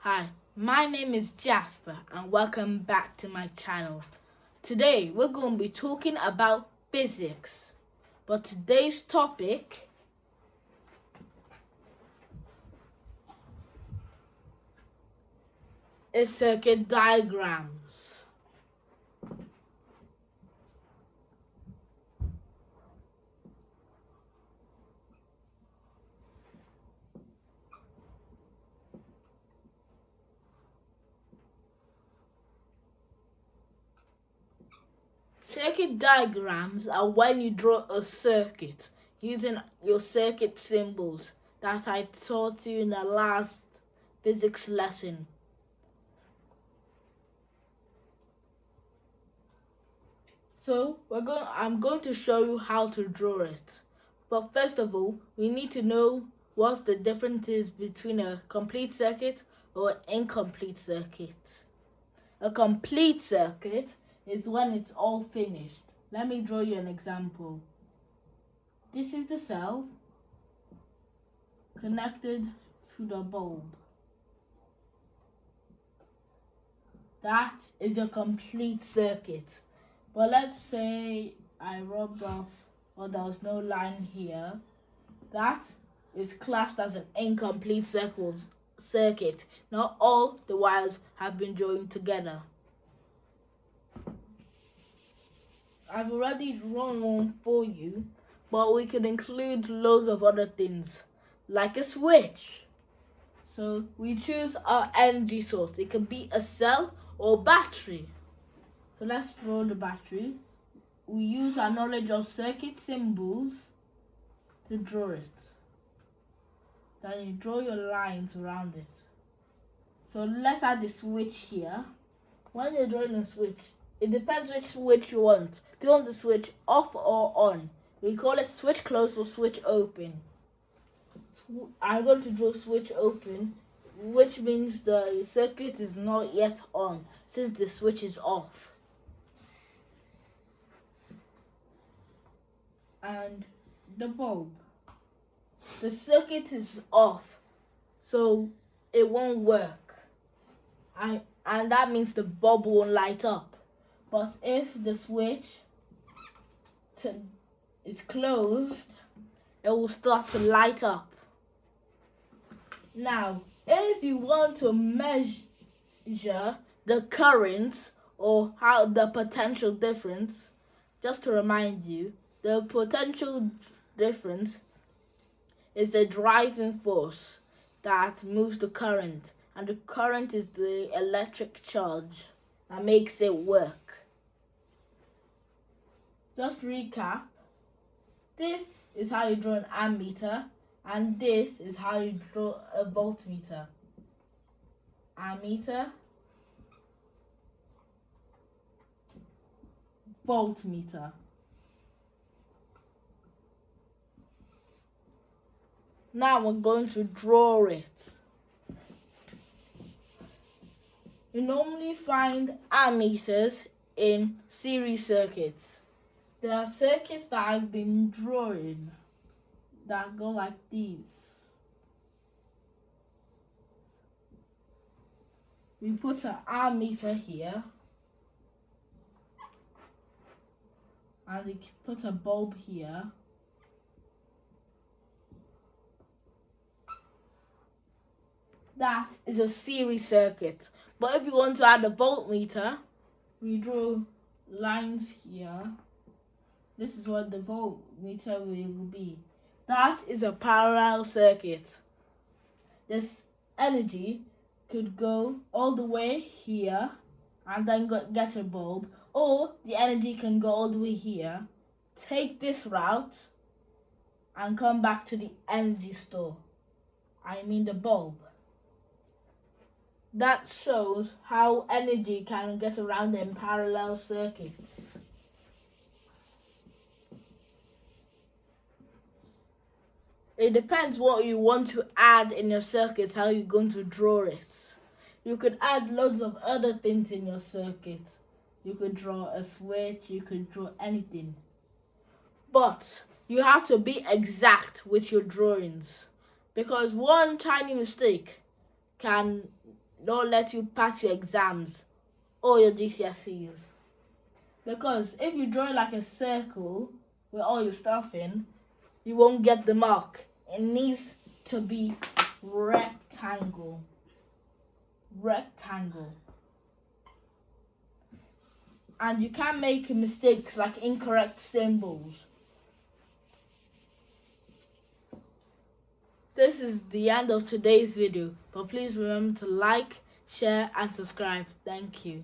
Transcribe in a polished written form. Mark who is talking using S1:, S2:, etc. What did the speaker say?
S1: Hi, my name is Jasper and welcome back to my channel. Today we're going to be talking about physics, but today's topic is circuit diagrams. Circuit diagrams are when you draw a circuit using your circuit symbols that I taught you in the last physics lesson. So I'm going to show you how to draw it. But first of all, we need to know what the difference is between a complete circuit or an incomplete circuit. A complete circuit is when it's all finished. Let me draw you an example. This is the cell connected to the bulb. That is a complete circuit. But let's say I rubbed off or there was no line here. That is classed as an incomplete circuit. Not all the wires have been joined together. I've already drawn one for you, but we could include loads of other things, like a switch. So we choose our energy source. It could be a cell or battery. So let's draw the battery. We use our knowledge of circuit symbols to draw it. Then you draw your lines around it. So let's add the switch here. When you're drawing a switch, it depends which switch you want. Do you want the switch off or on? We call it switch close or switch open. I'm going to draw switch open, which means the circuit is not yet on since the switch is off. And the bulb. The circuit is off, so it won't work. And that means the bulb won't light up. But if the switch is closed, it will start to light up. Now, if you want to measure the current or how the potential difference, just to remind you, the potential difference is the driving force that moves the current, and the current is the electric charge that makes it work. Just to recap, this is how you draw an ammeter, and this is how you draw a voltmeter. Ammeter, voltmeter. Now we're going to draw it. You normally find ammeters in series circuits. There are circuits that I've been drawing that go like these. We put an ammeter here, and we put a bulb here. That is a series circuit. But if you want to add a voltmeter, we draw lines here. This is what the voltmeter will be. That is a parallel circuit. This energy could go all the way here and then get a bulb, or the energy can go all the way here, take this route, and come back to the energy store. I mean the bulb. That shows how energy can get around in parallel circuits. It depends what you want to add in your circuit, how you're going to draw it. You could add loads of other things in your circuit. You could draw a switch, you could draw anything. But you have to be exact with your drawings, because one tiny mistake can don't let you pass your exams or your GCSEs. Because if you draw like a circle with all your stuff in, you won't get the mark. It needs to be rectangle. Rectangle. And you can't make mistakes like incorrect symbols. This is the end of today's video, but please remember to like, share and subscribe. Thank you.